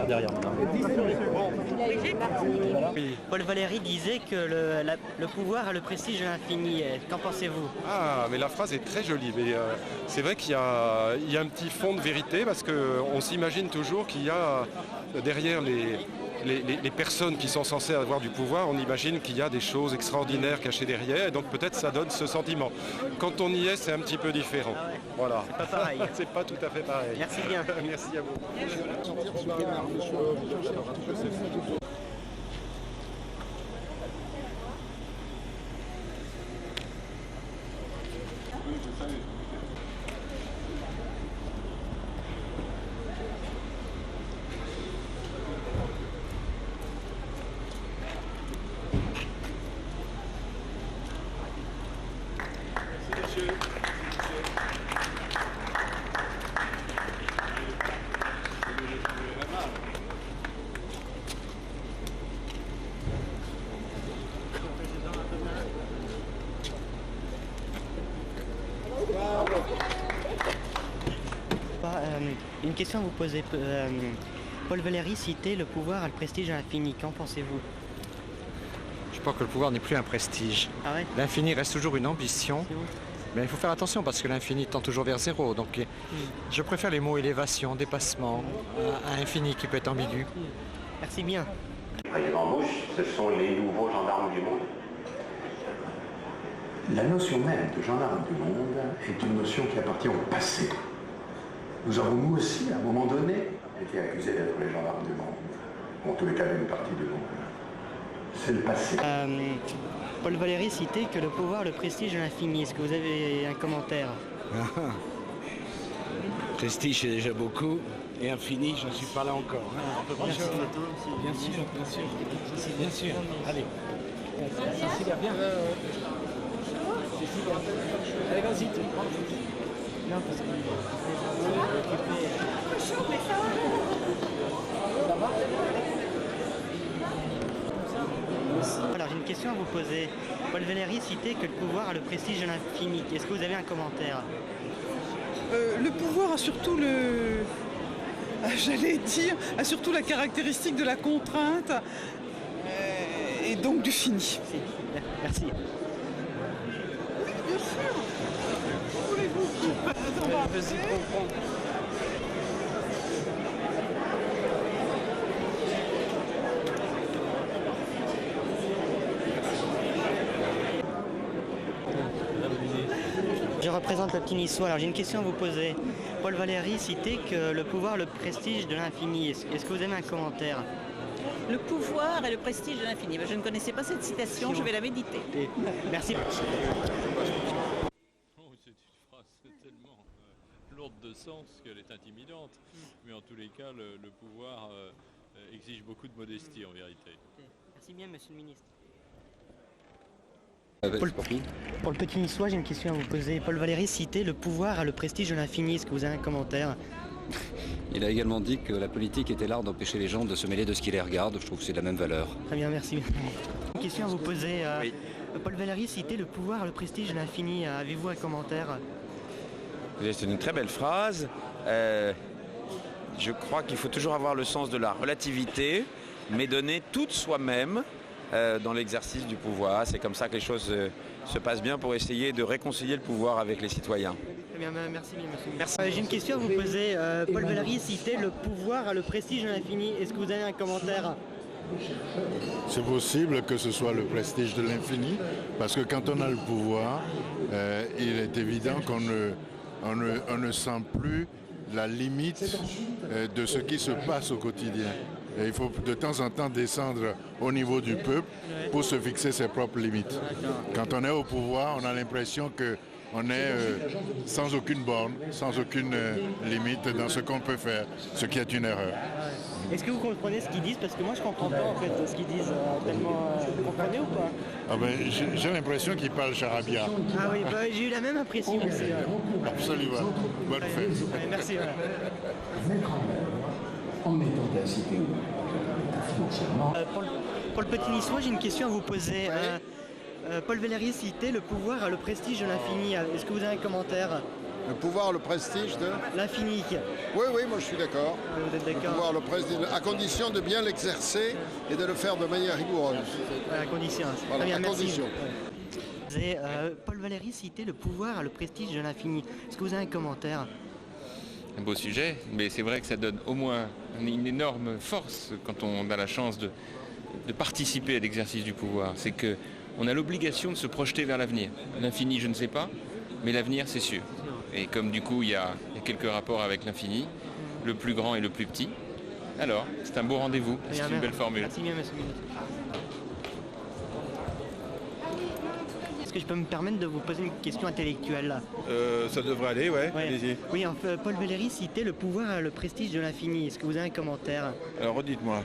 faire derrière maintenant. Oui. Paul Valéry disait que le pouvoir a le prestige de l'infini. Qu'en pensez-vous? Ah, mais la phrase est très jolie. Mais c'est vrai qu'il y a un petit fond de vérité parce qu'on s'imagine toujours qu'il y a derrière les personnes qui sont censées avoir du pouvoir, on imagine qu'il y a des choses extraordinaires cachées derrière et donc peut-être ça donne ce sentiment. Quand on y est, c'est un petit peu différent. Ah ouais. Voilà. C'est pas pareil. C'est pas tout à fait pareil. Merci bien. Merci à vous. Une question à vous poser. Paul Valéry citait le pouvoir a le prestige de l'infini. Qu'en pensez-vous? Je pense que le pouvoir n'est plus un prestige. Ah ouais? L'infini reste toujours une ambition, C'est vous? mais il faut faire attention parce que l'infini tend toujours vers zéro. Donc je préfère les mots élévation, dépassement, à infini qui peut être ambigu. Merci bien. Président Bush, ce sont les nouveaux gendarmes du monde. La notion même de gendarme du monde est une notion qui appartient au passé. Nous avons, nous aussi, à un moment donné, été accusés d'être les gendarmes du monde. En tous les cas, d'une partie du monde. C'est le passé. Paul Valéry citait que le pouvoir a le prestige de l'infini. Est-ce que vous avez un commentaire? Prestige, c'est déjà beaucoup. Et infini, j'en suis pas là encore. On peut prendre une photo aussi. Bien sûr, bien sûr. Bien sûr. Allez. Cécilia, viens. Cécilia. Allez, vas-y, tu prends. Non, parce que Alors j'ai une question à vous poser. Paul Valéry citait que le pouvoir a le prestige de l'infini. Est-ce que vous avez un commentaire? Le pouvoir a surtout j'allais dire, a surtout la caractéristique de la contrainte et donc du fini. Merci. Oui, bien sûr. Voulez-vous? vas-y, comprends. Je représente le petit niçois. Alors j'ai une question à vous poser. Paul Valéry citait que le pouvoir a le prestige de l'infini. Est-ce que vous avez un commentaire? Le pouvoir et le prestige de l'infini. Je ne connaissais pas cette citation, je vais la méditer. Merci. C'est une phrase tellement lourde de sens qu'elle est intimidante. Mais en tous les cas, le pouvoir exige beaucoup de modestie en vérité. Merci bien, monsieur le ministre. Pour le petit niçois, j'ai une question à vous poser. Paul Valéry citait le pouvoir a le prestige de l'infini. Est-ce que vous avez un commentaire? Il a également dit que la politique était l'art d'empêcher les gens de se mêler de ce qui les regarde. Je trouve que c'est de la même valeur. Très bien, merci. Une question à vous poser. Paul Valéry citait le pouvoir a le prestige de l'infini. Avez-vous un commentaire? C'est une très belle phrase. Je crois qu'il faut toujours avoir le sens de la relativité, mais donner tout de soi-même dans l'exercice du pouvoir. C'est comme ça que les choses se passent bien pour essayer de réconcilier le pouvoir avec les citoyens. Très bien, merci bien, monsieur. Merci. J'ai une question à vous poser. Paul Valéry citait le pouvoir a le prestige de l'infini. Est-ce que vous avez un commentaire? C'est possible que ce soit le prestige de l'infini, parce que quand on a le pouvoir, il est évident qu'on ne sent plus la limite de ce qui se passe au quotidien. Et il faut de temps en temps descendre au niveau du peuple pour se fixer ses propres limites. Quand on est au pouvoir, on a l'impression qu'on est sans aucune borne, sans aucune limite dans ce qu'on peut faire, ce qui est une erreur. Est-ce que vous comprenez ce qu'ils disent? Parce que moi je comprends pas en fait ce qu'ils disent tellement. Vous comprenez ou pas? Ah ben, j'ai l'impression qu'ils parlent charabia. Ah oui, j'ai eu la même impression aussi. Absolument. Bonne fête. Merci. En mettant d'inciter financièrement. Pour le petit niçois, j'ai une question à vous poser. Paul Valéry citait le pouvoir a le prestige de l'infini. Est-ce que vous avez un commentaire? Le pouvoir, le prestige de... L'infini. Oui, oui, moi je suis d'accord. Vous êtes d'accord? Le pouvoir, le prestige, à condition de bien l'exercer et de le faire de manière rigoureuse. À condition. Voilà, Très bien, à merci. condition. Paul Valéry citait le pouvoir et le prestige de l'infini. Est-ce que vous avez un commentaire? Un beau sujet, mais c'est vrai que ça donne au moins une énorme force quand on a la chance de participer à l'exercice du pouvoir. C'est qu'on a l'obligation de se projeter vers l'avenir. L'infini, je ne sais pas, mais l'avenir, c'est sûr. Et comme du coup, il y a quelques rapports avec l'infini, le plus grand et le plus petit, alors c'est un beau rendez-vous, c'est une belle formule. Merci bien, monsieur. Est-ce que je peux me permettre de vous poser une question intellectuelle là? Ça devrait aller, ouais. Allez-y. Oui, Paul Valéry citait le pouvoir et le prestige de l'infini. Est-ce que vous avez un commentaire? Alors redites-moi.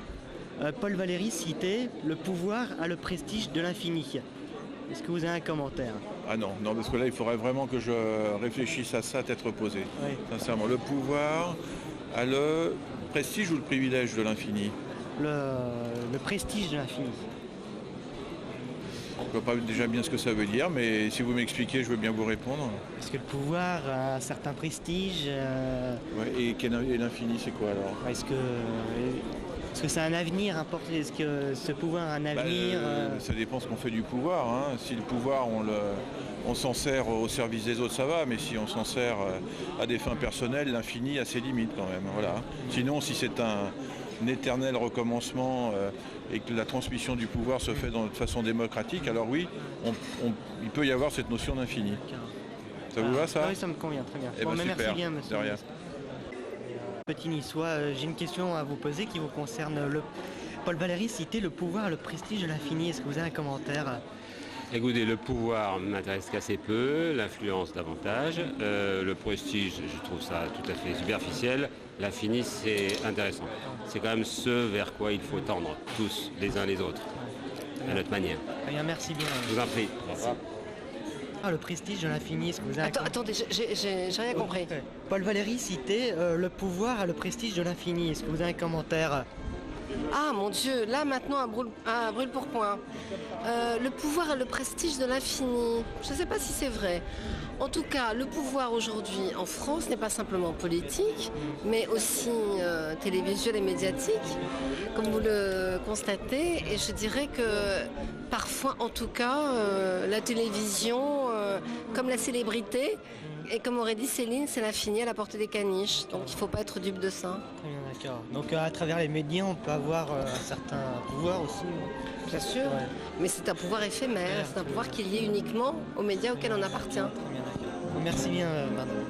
Paul Valéry citait le pouvoir a le prestige de l'infini. Est-ce que vous avez un commentaire? Ah non, parce que là il faudrait vraiment que je réfléchisse à ça tête reposée. Oui. Sincèrement, le pouvoir a le prestige ou le privilège de l'infini? Le prestige de l'infini. Je ne vois pas déjà bien ce que ça veut dire, mais si vous m'expliquez, je veux bien vous répondre. Est-ce que le pouvoir a un certain prestige Ouais, et l'infini, c'est quoi alors? Est-ce que c'est un avenir important? Est-ce que ce pouvoir a un avenir Ça dépend ce qu'on fait du pouvoir. Hein. Si le pouvoir, on s'en sert au service des autres, ça va, mais si on s'en sert à des fins personnelles, l'infini a ses limites quand même. Voilà. Sinon, si c'est un éternel recommencement et que la transmission du pouvoir se fait de façon démocratique, alors oui, il peut y avoir cette notion d'infini. Ça vous va ça? Oui, ça me convient, très bien. Eh ben, super. Merci bien, monsieur. De rien. Petit niçois, j'ai une question à vous poser qui vous concerne. Paul Valéry citait le pouvoir et le prestige de l'infini. Est-ce que vous avez un commentaire? Écoutez, le pouvoir m'intéresse qu'assez peu, l'influence davantage. Le prestige, je trouve ça tout à fait superficiel. L'infini, c'est intéressant. C'est quand même ce vers quoi il faut tendre, tous, les uns les autres, à notre manière. Très bien, merci bien. Je vous en prie. Au revoir. Le prestige de l'infini, est-ce que vous avez... Attendez, j'ai rien compris. Paul Valéry citait le pouvoir et le prestige de l'infini. Est-ce que vous avez un commentaire? Ah mon Dieu, là maintenant à brûle-pourpoint. Le pouvoir et le prestige de l'infini. Je ne sais pas si c'est vrai. En tout cas, le pouvoir aujourd'hui en France n'est pas simplement politique, mais aussi télévisuel et médiatique, comme vous le constatez. Et je dirais que parfois, en tout cas, la télévision, comme la célébrité, et comme aurait dit Céline, c'est l'infini à la portée des caniches. Donc il ne faut pas être dupe de ça. Très bien, d'accord. Donc à travers les médias, on peut avoir un certain pouvoir aussi. Bien sûr, mais c'est un pouvoir éphémère, c'est un pouvoir qui est lié uniquement aux médias auxquels on appartient. Très bien, d'accord. Merci bien, madame.